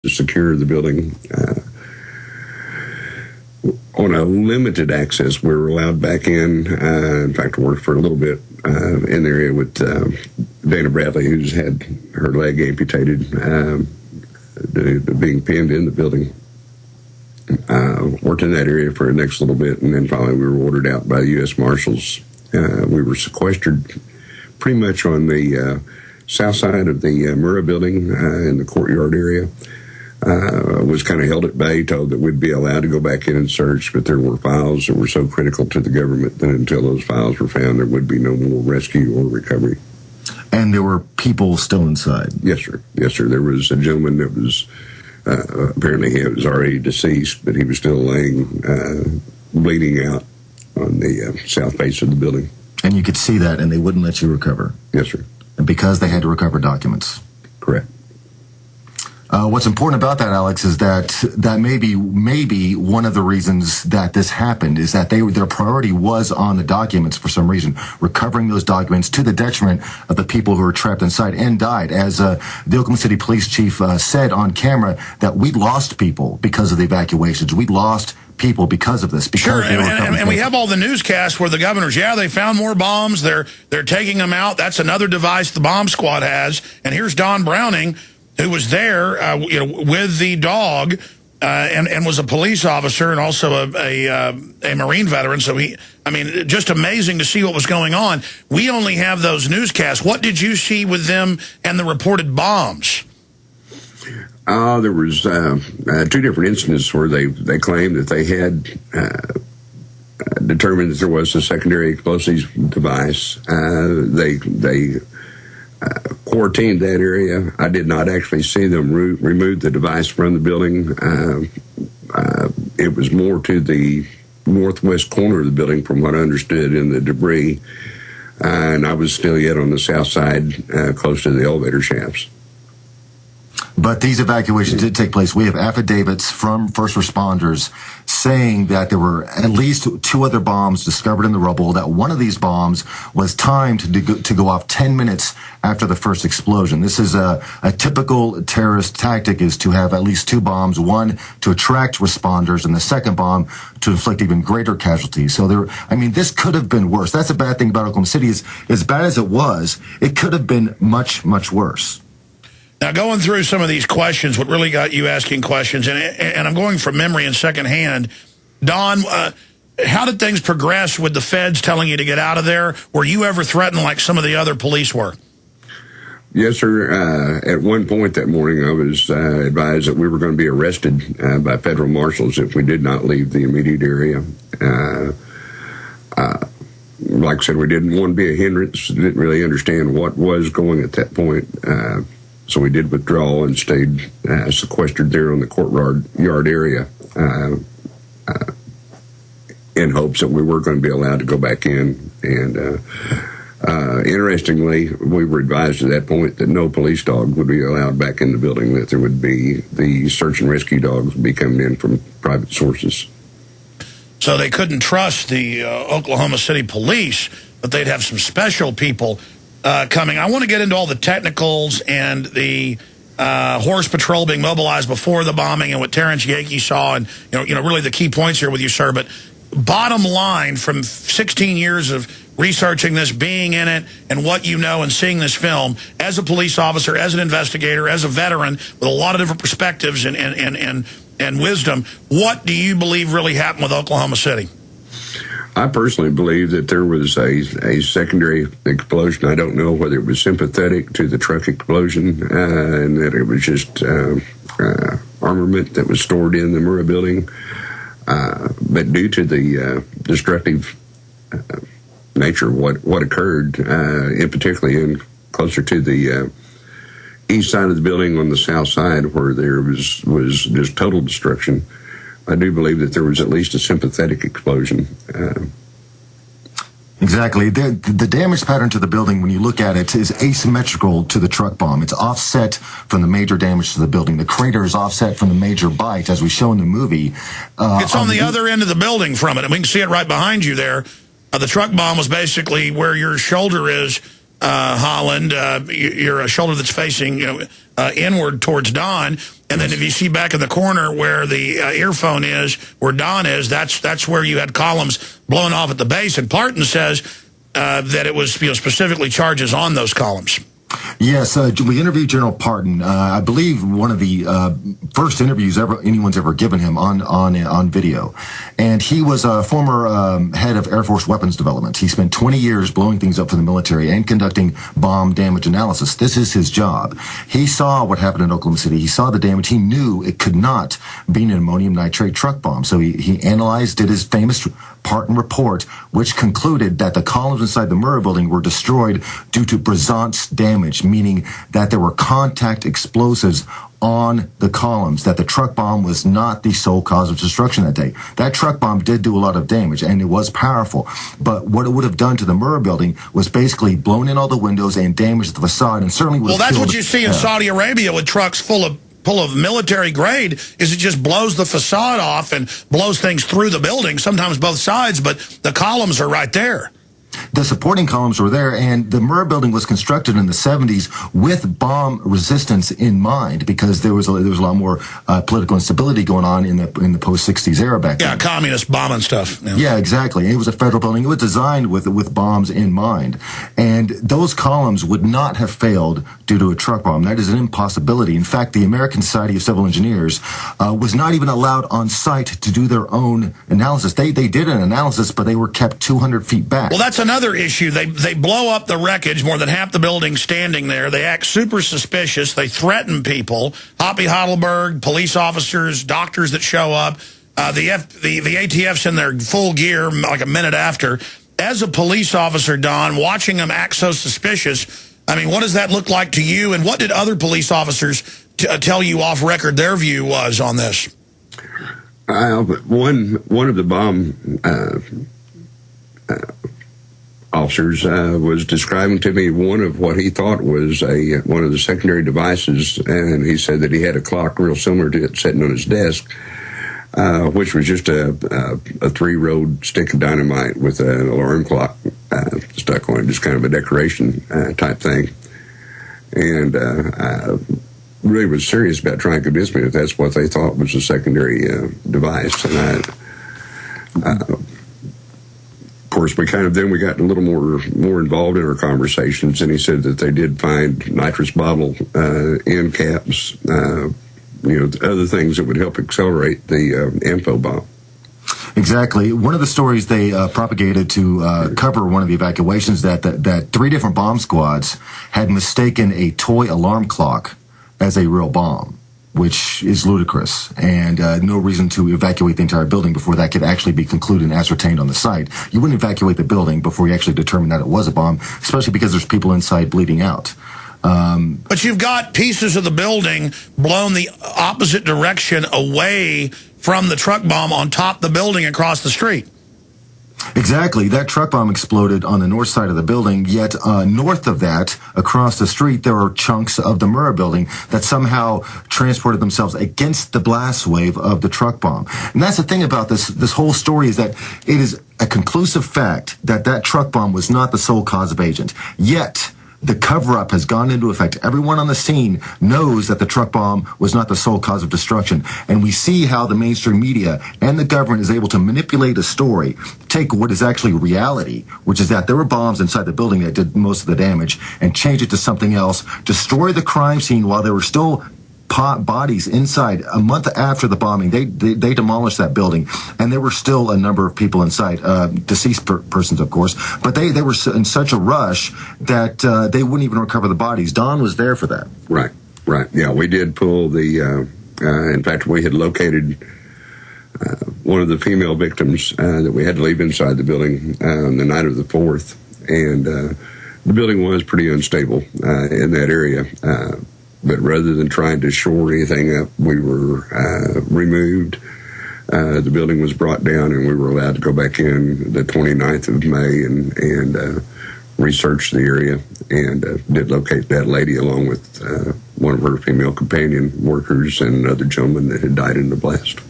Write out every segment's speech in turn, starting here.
to secure the building. On a limited access, we were allowed back in. In fact, I worked for a little bit in the area with Dana Bradley, who's had her leg amputated, being pinned in the building. Worked in that area for the next little bit, and then finally we were ordered out by the U.S. Marshals. We were sequestered pretty much on the south side of the Murrah building in the courtyard area. Was kind of held at bay, told that we'd be allowed to go back in and search, but there were files that were so critical to the government that until those files were found, there would be no more rescue or recovery. And there were people still inside? Yes, sir. Yes, sir. There was a gentleman that was, apparently he was already deceased, but he was still laying, bleeding out on the south face of the building. And you could see that, and they wouldn't let you recover? Yes, sir. And because they had to recover documents? Correct. What's important about that, Alex, is that maybe one of the reasons that this happened is that their priority was on the documents for some reason, recovering those documents to the detriment of the people who were trapped inside and died. As the Oklahoma City Police Chief said on camera, that we lost people because of the evacuations. We lost people because of this. Sure, and we have all the newscasts where the governors, they found more bombs. They're taking them out. That's another device the bomb squad has. And here's Don Browning, who was there with the dog and was a police officer and also a Marine veteran. So just amazing to see what was going on. We only have those newscasts. What did you see with them and the reported bombs? There was two different incidents where they claimed that they had determined that there was a secondary explosives device. They quarantined that area. I did not actually see them remove the device from the building. It was more to the northwest corner of the building, from what I understood, in the debris. And I was still yet on the south side, close to the elevator shafts. But these evacuations did take place. We have affidavits from first responders saying that there were at least 2 other bombs discovered in the rubble, that one of these bombs was timed to go off 10 minutes after the first explosion. This is a typical terrorist tactic, is to have at least 2 bombs, one to attract responders and the second bomb to inflict even greater casualties. So this could have been worse. That's a bad thing about Oklahoma City. Is as bad as it was, it could have been much, much worse. Now, going through some of these questions, what really got you asking questions, and I'm going from memory and secondhand, Don, how did things progress with the feds telling you to get out of there? Were you ever threatened like some of the other police were? Yes, sir. At one point that morning, I was advised that we were going to be arrested by federal marshals if we did not leave the immediate area. Like I said, we didn't want to be a hindrance, didn't really understand what was going at that point. So we did withdraw and stayed sequestered there on the courtyard area in hopes that we were going to be allowed to go back in. And interestingly, we were advised at that point that no police dog would be allowed back in the building, that there would be the search and rescue dogs would be coming in from private sources. So they couldn't trust the Oklahoma City police, but they'd have some special people coming. I want to get into all the technicals and the horse patrol being mobilized before the bombing and what Terry Yeaky saw, and really the key points here with you, sir. But bottom line, from 16 years of researching this, being in it, and what you know and seeing this film, as a police officer, as an investigator, as a veteran, with a lot of different perspectives and wisdom, what do you believe really happened with Oklahoma City? I personally believe that there was a secondary explosion. I don't know whether it was sympathetic to the truck explosion and that it was just armament that was stored in the Murrah building. But due to the destructive nature of what occurred, in particularly closer to the east side of the building on the south side where there was just total destruction, I do believe that there was at least a sympathetic explosion. Exactly. The damage pattern to the building, when you look at it, is asymmetrical to the truck bomb. It's offset from the major damage to the building. The crater is offset from the major bite, as we show in the movie. It's on the other end of the building from it, and we can see it right behind you there. The truck bomb was basically where your shoulder is Holland, your shoulder that's facing inward towards Don, and then if you see back in the corner where the earphone is, where Don is, that's where you had columns blown off at the base. And Parton says that it was specifically charges on those columns. Yes, we interviewed General Parton. I believe one of the first interviews anyone's ever given him on video. And he was a former head of Air Force weapons development. He spent 20 years blowing things up for the military and conducting bomb damage analysis. This is his job. He saw what happened in Oklahoma City. He saw the damage. He knew it could not be an ammonium nitrate truck bomb. So he analyzed, did his famous Parton report, which concluded that the columns inside the Murrah building were destroyed due to brisance damage, meaning that there were contact explosives on the columns, that the truck bomb was not the sole cause of destruction that day. That truck bomb did do a lot of damage, and it was powerful. But what it would have done to the Murrah building was basically blown in all the windows and damaged the facade, and certainly would have that's killed what you see in Saudi Arabia with trucks full of military grade, is it just blows the facade off and blows things through the building, sometimes both sides, but the columns are right there. The supporting columns were there, and the Murrah building was constructed in the 70s with bomb resistance in mind, because there was a lot more political instability going on in the post-60s era back then. Yeah, communist bombing stuff. Yeah, exactly. It was a federal building. It was designed with bombs in mind. And those columns would not have failed due to a truck bomb. That is an impossibility. In fact, the American Society of Civil Engineers was not even allowed on site to do their own analysis. They did an analysis, but they were kept 200 feet back. Well, that's another issue. They blow up the wreckage, more than half the building standing there. They act super suspicious. They threaten people. Hoppy Heidelberg, police officers, doctors that show up. The ATF's in their full gear like a minute after. As a police officer, Don, watching them act so suspicious, I mean, what does that look like to you? And what did other police officers tell you off record their view was on this? One of the bomb officers was describing to me one of what he thought was one of the secondary devices, and he said that he had a clock real similar to it sitting on his desk, which was just a 3-road stick of dynamite with an alarm clock stuck on it, just kind of a decoration type thing. And I really was serious about trying to convince me that that's what they thought was a secondary device. And of course, we got a little more involved in our conversations, and he said that they did find nitrous bottle end caps, other things that would help accelerate the info bomb. Exactly. One of the stories they propagated to cover one of the evacuations that 3 different bomb squads had mistaken a toy alarm clock as a real bomb, which is ludicrous, and no reason to evacuate the entire building before that could actually be concluded and ascertained on the site. You wouldn't evacuate the building before you actually determine that it was a bomb, especially because there's people inside bleeding out. But you've got pieces of the building blown the opposite direction away from the truck bomb on top of the building across the street. Exactly. That truck bomb exploded on the north side of the building, yet north of that, across the street, there are chunks of the Murrah building that somehow transported themselves against the blast wave of the truck bomb. And that's the thing about this whole story, is that it is a conclusive fact that truck bomb was not the sole cause of agent. Yet the cover-up has gone into effect. Everyone on the scene knows that the truck bomb was not the sole cause of destruction. And we see how the mainstream media and the government is able to manipulate a story, take what is actually reality, which is that there were bombs inside the building that did most of the damage, and change it to something else, destroy the crime scene while there were still bodies inside. A month after the bombing, they demolished that building, and there were still a number of people inside, deceased persons, of course, but they were in such a rush that they wouldn't even recover the bodies. Don was there for that. Right. Yeah, we did pull in fact, we had located one of the female victims that we had to leave inside the building on the night of the 4th, and the building was pretty unstable in that area. But rather than trying to shore anything up, we were removed. The building was brought down, and we were allowed to go back in the 29th of May and research the area, and did locate that lady along with one of her female companion workers and another gentleman that had died in the blast.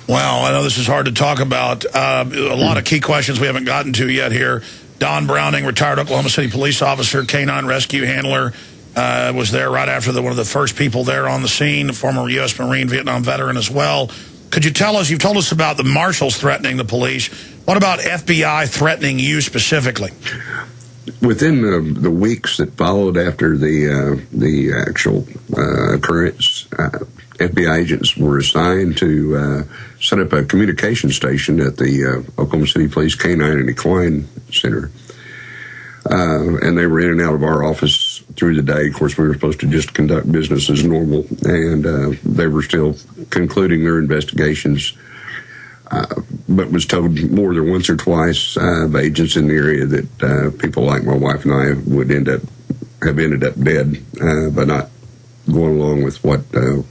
Well, I know this is hard to talk about. A lot of key questions we haven't gotten to yet here. Don Browning, retired Oklahoma City police officer, canine rescue handler, was there right after one of the first people there on the scene, former U.S. Marine, Vietnam veteran as well. Could you tell us, you've told us about the marshals threatening the police. What about FBI threatening you specifically? Within the weeks that followed after the actual occurrence, FBI agents were assigned to set up a communication station at the Oklahoma City Police Canine and Equine Center. And they were in and out of our office through the day. Of course, we were supposed to just conduct business as normal, and they were still concluding their investigations. But was told more than once or twice by agents in the area that people like my wife and I would have ended up dead by not going along with what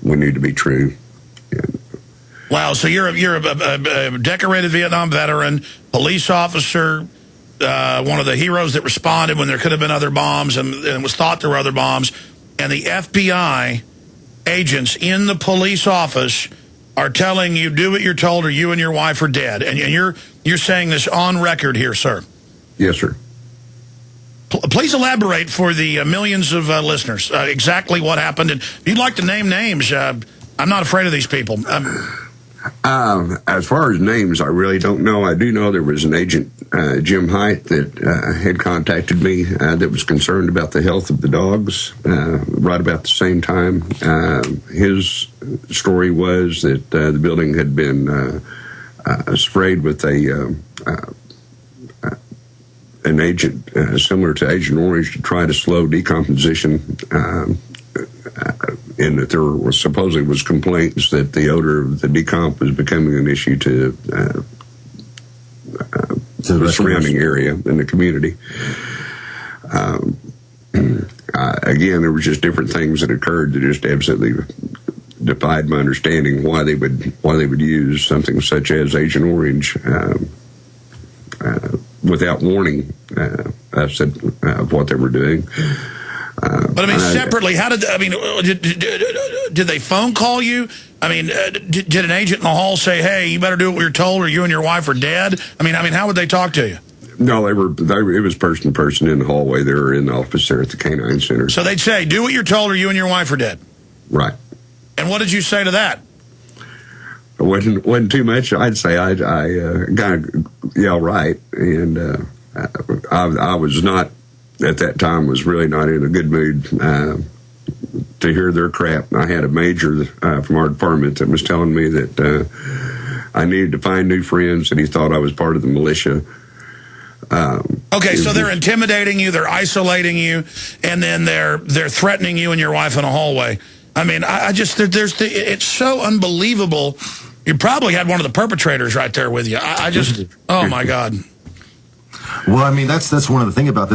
we knew to be true. And, wow, so you're a decorated Vietnam veteran, police officer, one of the heroes that responded when there could have been other bombs and was thought there were other bombs, and the FBI agents in the police office are telling you, do what you're told or you and your wife are dead. And you're saying this on record here, sir. Yes, sir. Please elaborate for the millions of listeners exactly what happened. And if you'd like to name names, I'm not afraid of these people. As far as names, I really don't know. I do know there was an agent, Jim Height, that had contacted me that was concerned about the health of the dogs right about the same time. His story was that the building had been sprayed with an agent similar to Agent Orange to try to slow decomposition, and that there was supposedly complaints that the odor of the decomp was becoming an issue to the surrounding area and the community. Again, there were just different things that occurred that just absolutely defied my understanding why they would use something such as Agent Orange without warning us of what they were doing. But I mean, separately, did they phone call you? I mean, did an agent in the hall say, "Hey, you better do what you're told, or you and your wife are dead"? I mean, how would they talk to you? No, it was person to person in the hallway. They were in the office there at the Canine Center. So they'd say, "Do what you're told, or you and your wife are dead." Right. And what did you say to that? It wasn't too much. I'd say I kind of yell right, and I was not. At that time, was really not in a good mood to hear their crap. I had a major from our department that was telling me that I needed to find new friends, and he thought I was part of the militia. Okay, so they're intimidating you, they're isolating you, and then they're threatening you and your wife in a hallway. I mean, it's so unbelievable. You probably had one of the perpetrators right there with you. Oh my God. Well, I mean, that's one of the things about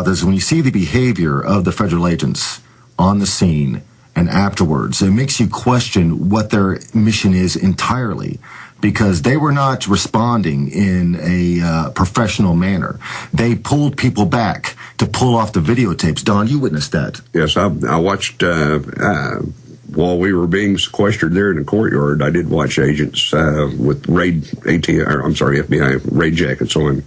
this. When you see the behavior of the federal agents on the scene and afterwards, it makes you question what their mission is entirely, because they were not responding in a professional manner. They pulled people back to pull off the videotapes. Don, you witnessed that. Yes, I watched while we were being sequestered there in the courtyard. I did watch agents with FBI raid jackets on,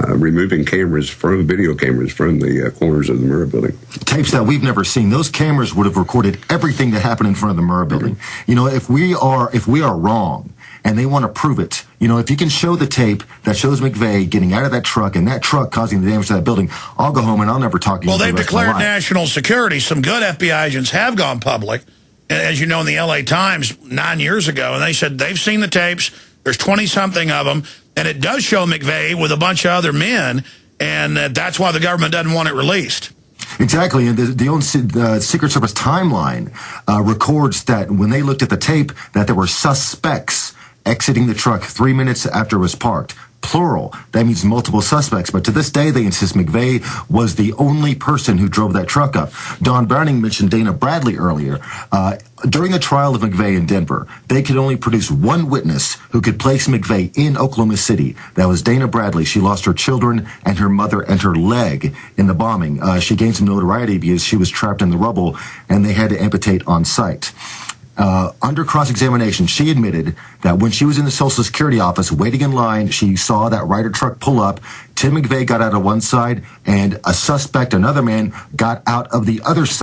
removing video cameras from the corners of the Murrah building. Tapes that we've never seen. Those cameras would have recorded everything that happened in front of the Murrah building. You know, if we are wrong and they want to prove it, you know, if you can show the tape that shows McVeigh getting out of that truck and that truck causing the damage to that building, I'll go home and I'll never talk to you. Well, they've declared national security. Some good FBI agents have gone public, as you know, in the LA Times 9 years ago, and they said they've seen the tapes. There's 20-something of them, and it does show McVeigh with a bunch of other men, and that's why the government doesn't want it released. Exactly, and the Secret Service timeline records that when they looked at the tape, that there were suspects exiting the truck 3 minutes after it was parked. Plural. That means multiple suspects. But to this day, they insist McVeigh was the only person who drove that truck up. Don Browning mentioned Dana Bradley earlier. During the trial of McVeigh in Denver, they could only produce one witness who could place McVeigh in Oklahoma City. That was Dana Bradley. She lost her children and her mother and her leg in the bombing. She gained some notoriety because she was trapped in the rubble and they had to amputate on site. under cross-examination, she admitted that when she was in the Social Security office waiting in line, she saw that Ryder truck pull up. Tim McVeigh got out of one side, and a suspect, another man, got out of the other side.